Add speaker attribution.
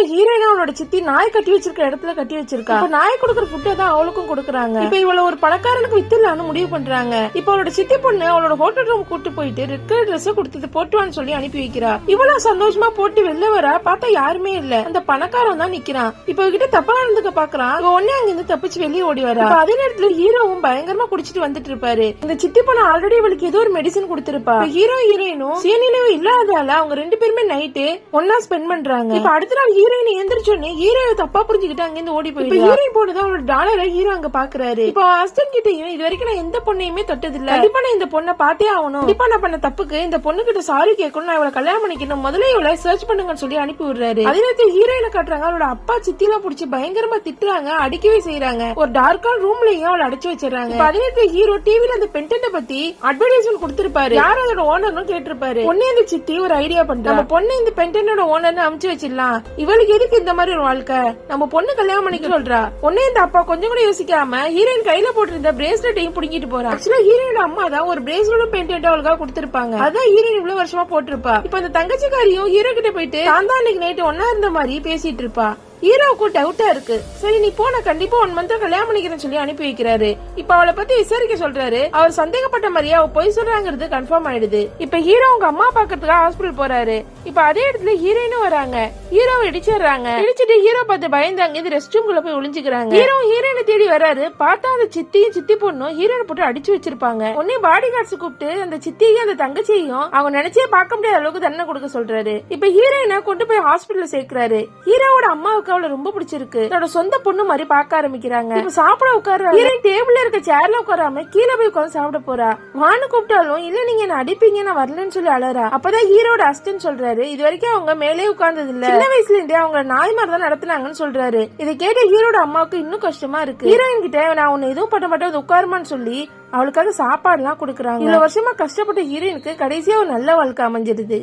Speaker 1: இடத்துல ஹீரோயின் அவளோட சித்தி நாய் கட்டி வச்சிருக்க இடத்துல கட்டி வச்சிருக்கா. நாய் கொடுக்குற ஃபுட்டை தான் அவளுக்கும் கொடுக்குறாங்க. இப்ப இவள ஒரு பணக்காரனுக்கு வித்துலான்னு முடிவு பண்றாங்க. இப்ப அவளோட சித்தி பொண்ணு அவளோட ஹோட்டல் ரூம் கூட்டு போயிட்டு ரெட் கலர் ட்ரெஸ் கொடுத்து போட்டுவான்னு சொல்லி அனுப்பி வைக்கிறா. இவ்வளவு சந்தோஷமா போட்டு வெளில வரா. பார்த்தா யாருமே இல்ல, அந்த பணக்காரன் தான் நிக்கிறான். இப்ப இவகிட்ட தப்பா நடந்துக்க பாக்குறான். உடனே அங்க இருந்து தப்பிச்சு வெளியே ஓடி வரா. அதே நேரத்துல ஹீரோவும் பயங்கரமா குடிச்சிட்டு வந்துட்டு இருப்பாரு. இந்த சித்தி பொண்ணு ஆல்ரெடி இவளுக்கு ஏதோ ஒரு மெடிசன் கொடுத்திருப்பா. ஹீரோ ஹீரோயினும் சுயநினைவு இல்லாதால அவங்க ரெண்டு பேருமே நைட்டு ஒன்னா ஸ்பெண்ட் பண்றாங்க. இப்ப அடுத்த நாள் ஹீரோயின் எந்திரிச்சோடனே ஹீரோவை தப்பா புரிஞ்சுக்கிட்டு அங்க இருந்து ஓடி போயிடுறா. ஹீரோயின் போட்டுதான் அவளோட டாலரை ஹீரோ அங்க பாக்குறாரு. இப்ப ஹஸ்பண்ட் கிட்டயும் இது வரைக்கும் நான் எந்த பொண்ணையுமே தொட்டதில்ல, கண்டிப்பா நான் இந்த பொண்ணை பார்த்தே ஆகணும், கண்டிப்பா நான் பண்ண தப்புக்கு இந்த பொண்ணு கிட்ட சாரி கேட்கணும், நான் இவளை கல்யாணம் பண்ணிக்கணும், முதல்ல இவளை சர்ச் பண்ணுங்கன்னு சொல்லி அனுப்பி விடுறாரு. அதே நேரத்தில் ஹீரோயினை காட்டுறாங்க. அவளோட அப்பா சித்தி எல்லாம் புடிச்சு பயங்கரமா திட்டுறாங்க, அடிக்கவே செய்யறாங்க. ஒரு டார்க்கான ரூம்லயும் அவளை அடைச்சு வச்சிடறாங்க. அதே நேரத்தில் ஹீரோ டிவில அந்த பென்டென்ட் பத்தி அட்வர்டைஸ்மெண்ட் கொடுத்திருப்பாரு. யாரும் அதோட ஓனர்னு கேட்டிருப்பாரு. ஒன்னே அந்த சித்தி ஒரு ஐடியா பண்றா, நம்ம பொண்ணு இந்த பென்டென்டோட ஓனர்னு அமுச்சு வச்சிடலாம், இவளுக்கு எதுக்கு இந்த மாதிரி ஒரு வாழ்க்கை, நம்ம பொண்ணு கல்யாணம் பண்ணிக்க சொல்றா. ஒன்னே இந்த அப்பா கொஞ்சம் கூட யோசிக்காம ஹீரோயின் கையில போட்டிருந்த பிரேஸ்லெட்டையும் புடிங்கிட்டு போறா. ஆக்சுவலா ஹீரோயின் அம்மா தான் ஒரு பிரேஸ்லெட்டும் பென்டென்ட் அவளுக்காக கொடுத்திருப்பாங்க. அதான் ஹீரோயின் இவ்வளவு வருஷமா போட்டிருப்பா. இப்ப அந்த தங்கச்சிக்காரியும் ஹீரோ கிட்ட போயிட்டு தான் அன்னைக்கு நைட்டு ஒன்னா இருந்த மாதிரி பேசிட்டு இருப்பா. ஹீரோவுக்கும் டவுட்டா இருக்கு. சரி நீ போன கண்டிப்பா 1 மந்த் கல்யாணம் பண்ணிக்கிறேன்னு சொல்லி அனுப்பி வைக்கிறாரு. இப்ப அவளை பத்தி விசாரிக்க சொல்றாரு. அவர் சந்தேகப்பட்ட மாதிரியே அவ பொய் சொல்றாங்கிறது கன்ஃபார்ம் ஆயிடுது. இப்ப ஹீரோ உங்க அம்மா பாக்கிறதுக்காக ஹாஸ்பிடல் போறாரு. இப்ப அதே இடத்துல ஹீரோயினும் வராங்க. ஹீரோவை இடிச்சிடுறாங்க. இடிச்சிட்டு ஹீரோ பார்த்து பயந்து அங்கிருந்து ரெஸ்ட் ரூம்குள்ள போய் ஒளிஞ்சுக்கிறாங்க. ஹீரோ ஹீரோயினை தேடி வராரு. பார்த்தா அந்த சித்தியும் சித்தி பொண்ணும் ஹீரோயினை போட்டு அடிச்சு வச்சிருப்பாங்க. உடனே பாடி கார்ட்ஸ் கூப்பிட்டு அந்த சித்தியும் அந்த தங்கச்சியையும் அவங்க நினைச்சே பார்க்க முடியாத அளவுக்கு தண்டனை கொடுக்க சொல்றாரு. இப்ப ஹீரோயினை கொண்டு போய் ஹாஸ்பிடல்ல சேர்க்கிறாரு. ஹீரோவோட அம்மாவுக்கு அவளை ரொம்ப பிடிச்சிருக்கு. தன்னோட சொந்த பொண்ணு மாதிரி பார்க்க ஆரம்பிக்கிறாங்க. இப்ப சாப்பிட உட்கார ஹீரோயின் டேபிள்ல இருக்க சேர்ல உட்காராம கீழே போய் உட்காந்து சாப்பிட போறா. வான்னு கூப்பிட்டாலும் இல்ல நீங்க என்ன அடிப்பீங்க நான் வரலன்னு சொல்லி அழறா. அப்பதான் ஹீரோட அஸ்டன் சொல்றாரு, இது வரைக்கும் அவங்க மேலே உட்கார்ந்தது இல்ல, சின்ன வயசுல இருந்தே அவங்க நாய் மாதிரி தான் நடத்தினாங்கன்னு சொல்றாரு. இதை கேட்ட ஹீரோட அம்மாவுக்கு இன்னும் கஷ்டமா இருக்கு. ஹீரோயின் கிட்ட நான் உன்னை எதுவும் பண்ண மாட்டேன் உட்காருமான்னு சொல்லி அவளுக்காக சாப்பாடு எல்லாம் கொடுக்குறாங்க. இவ்வளவு வருஷமா கஷ்டப்பட்ட ஹீரோயினுக்கு கடைசியா ஒரு நல்ல வாழ்க்கை அமைஞ்சிருது.